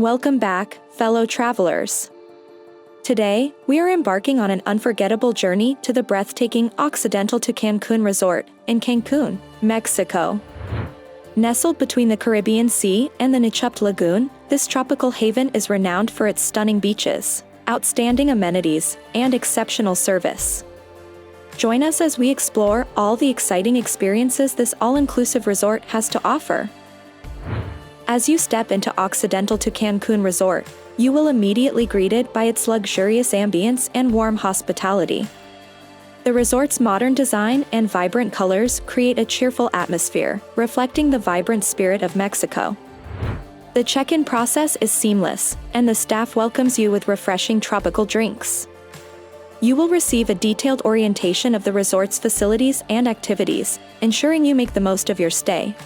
Welcome back, fellow travelers. Today, we are embarking on an unforgettable journey to the breathtaking Occidental Tucancun Resort in Cancún, Mexico. Nestled between the Caribbean Sea and the Nichupt Lagoon, this tropical haven is renowned for its stunning beaches, outstanding amenities, and exceptional service. Join us as we explore all the exciting experiences this all-inclusive resort has to offer. As you step into Occidental Tucancun Resort, you will immediately be greeted by its luxurious ambience and warm hospitality. The resort's modern design and vibrant colors create a cheerful atmosphere, reflecting the vibrant spirit of Mexico. The check-in process is seamless, and the staff welcomes you with refreshing tropical drinks. You will receive a detailed orientation of the resort's facilities and activities, ensuring you make the most of your stay.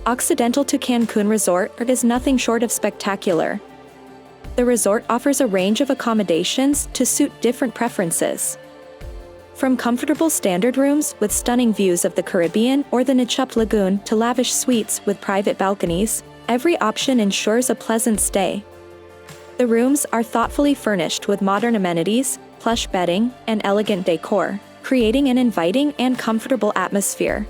Occidental Tucancun Resort is nothing short of spectacular. The resort offers a range of accommodations to suit different preferences. From comfortable standard rooms with stunning views of the Caribbean or the Nichupt Lagoon to lavish suites with private balconies, every option ensures a pleasant stay. The rooms are thoughtfully furnished with modern amenities, plush bedding, and elegant decor, creating an inviting and comfortable atmosphere.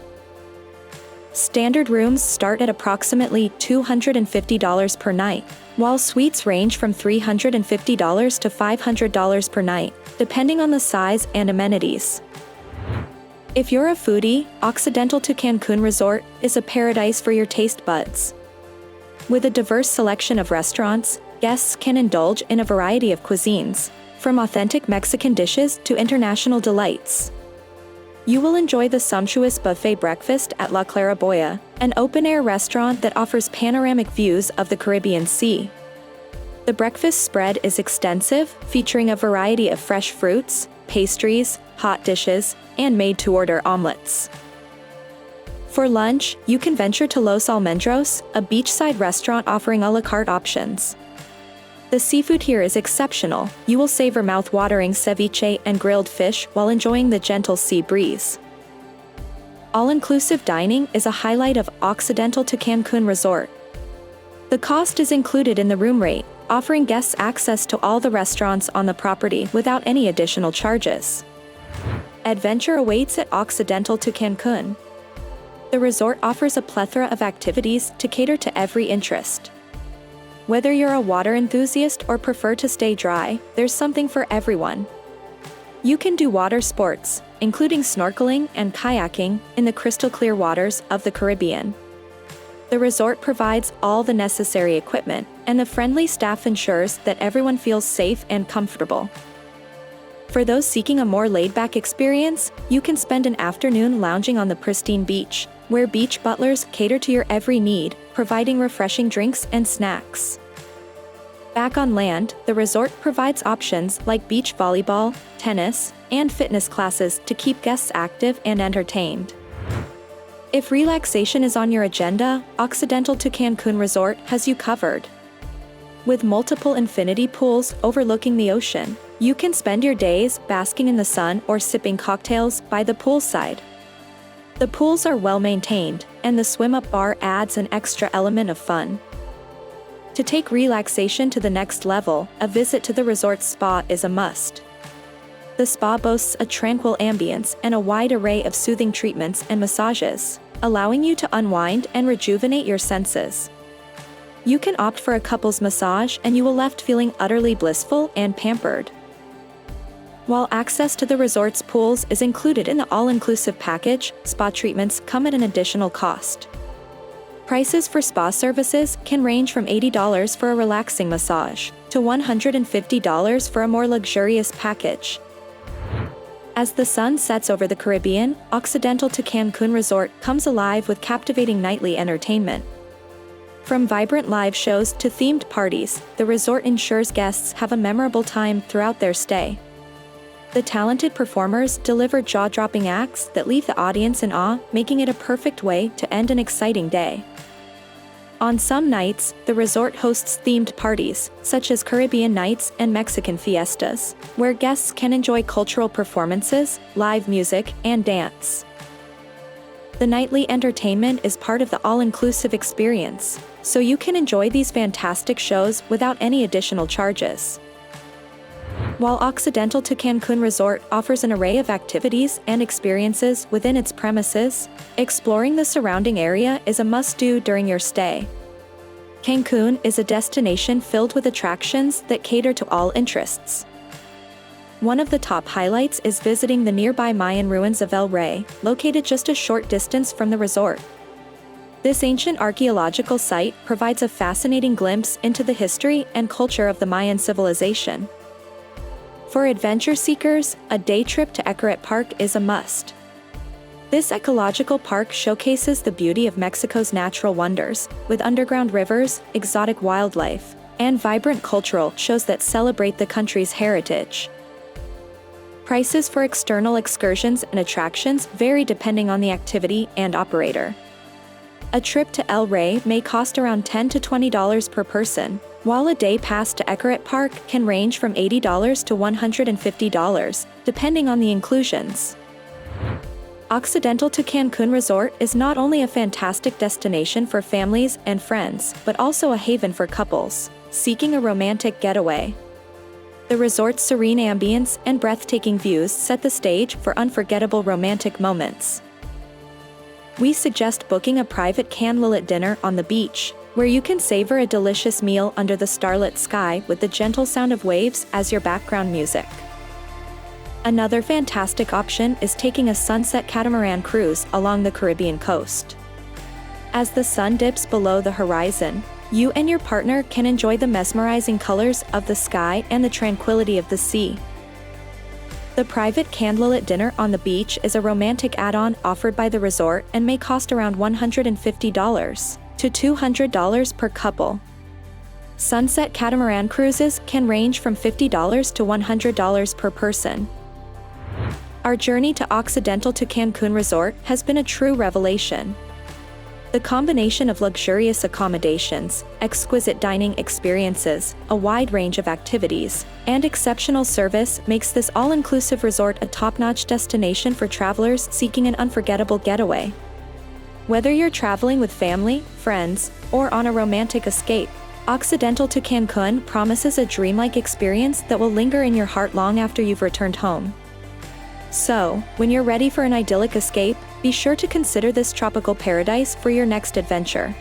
Standard rooms start at approximately $250 per night, while suites range from $350 to $500 per night, depending on the size and amenities. If you're a foodie, Occidental Tucancun Resort is a paradise for your taste buds. With a diverse selection of restaurants, guests can indulge in a variety of cuisines, from authentic Mexican dishes to international delights. You will enjoy the sumptuous buffet breakfast at La Claraboya, an open-air restaurant that offers panoramic views of the Caribbean Sea. The breakfast spread is extensive, featuring a variety of fresh fruits, pastries, hot dishes, and made-to-order omelets. For lunch, you can venture to Los Almendros, a beachside restaurant offering a la carte options. The seafood here is exceptional. You will savor mouth-watering ceviche and grilled fish while enjoying the gentle sea breeze. All-inclusive dining is a highlight of Occidental Tucancun Resort. The cost is included in the room rate, offering guests access to all the restaurants on the property without any additional charges. Adventure awaits at Occidental Tucancun. The resort offers a plethora of activities to cater to every interest. Whether you're a water enthusiast or prefer to stay dry, there's something for everyone. You can do water sports, including snorkeling and kayaking, in the crystal-clear waters of the Caribbean. The resort provides all the necessary equipment, and the friendly staff ensures that everyone feels safe and comfortable. For those seeking a more laid-back experience, you can spend an afternoon lounging on the pristine beach, where beach butlers cater to your every need, providing refreshing drinks and snacks. Back on land, the resort provides options like beach volleyball, tennis, and fitness classes to keep guests active and entertained. If relaxation is on your agenda, Occidental Tucancun Resort has you covered. With multiple infinity pools overlooking the ocean, you can spend your days basking in the sun or sipping cocktails by the poolside. The pools are well maintained, and the swim-up bar adds an extra element of fun. To take relaxation to the next level, a visit to the resort's spa is a must. The spa boasts a tranquil ambience and a wide array of soothing treatments and massages, allowing you to unwind and rejuvenate your senses. You can opt for a couple's massage and you will be left feeling utterly blissful and pampered. While access to the resort's pools is included in the all-inclusive package, spa treatments come at an additional cost. Prices for spa services can range from $80 for a relaxing massage to $150 for a more luxurious package. As the sun sets over the Caribbean, Occidental Tucancun Resort comes alive with captivating nightly entertainment. From vibrant live shows to themed parties, the resort ensures guests have a memorable time throughout their stay. The talented performers deliver jaw-dropping acts that leave the audience in awe, making it a perfect way to end an exciting day. On some nights, the resort hosts themed parties, such as Caribbean nights and Mexican fiestas, where guests can enjoy cultural performances, live music, and dance. The nightly entertainment is part of the all-inclusive experience, so you can enjoy these fantastic shows without any additional charges. While Occidental Tucancun Resort offers an array of activities and experiences within its premises, exploring the surrounding area is a must-do during your stay. Cancun is a destination filled with attractions that cater to all interests. One of the top highlights is visiting the nearby Mayan ruins of El Rey, located just a short distance from the resort. This ancient archaeological site provides a fascinating glimpse into the history and culture of the Mayan civilization. For adventure seekers, a day trip to Xcaret Park is a must. This ecological park showcases the beauty of Mexico's natural wonders, with underground rivers, exotic wildlife, and vibrant cultural shows that celebrate the country's heritage. Prices for external excursions and attractions vary depending on the activity and operator. A trip to El Rey may cost around $10 to $20 per person, while a day pass to Xcaret Park can range from $80 to $150, depending on the inclusions. Occidental Tucancun Resort is not only a fantastic destination for families and friends, but also a haven for couples seeking a romantic getaway. The resort's serene ambience and breathtaking views set the stage for unforgettable romantic moments. We suggest booking a private candlelit dinner on the beach, where you can savor a delicious meal under the starlit sky with the gentle sound of waves as your background music. Another fantastic option is taking a sunset catamaran cruise along the Caribbean coast. As the sun dips below the horizon, you and your partner can enjoy the mesmerizing colors of the sky and the tranquility of the sea. The private candlelit dinner on the beach is a romantic add-on offered by the resort and may cost around $150 to $200 per couple. Sunset catamaran cruises can range from $50 to $100 per person. Our journey to Occidental Tucancun Resort has been a true revelation. The combination of luxurious accommodations, exquisite dining experiences, a wide range of activities, and exceptional service makes this all-inclusive resort a top-notch destination for travelers seeking an unforgettable getaway. Whether you're traveling with family, friends, or on a romantic escape, Occidental Tucancun promises a dreamlike experience that will linger in your heart long after you've returned home. So, when you're ready for an idyllic escape, be sure to consider this tropical paradise for your next adventure.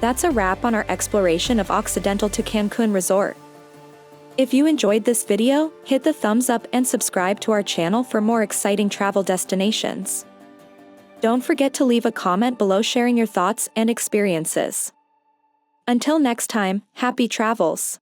That's a wrap on our exploration of Occidental Tucancun Resort. If you enjoyed this video, hit the thumbs up and subscribe to our channel for more exciting travel destinations. Don't forget to leave a comment below sharing your thoughts and experiences. Until next time, happy travels!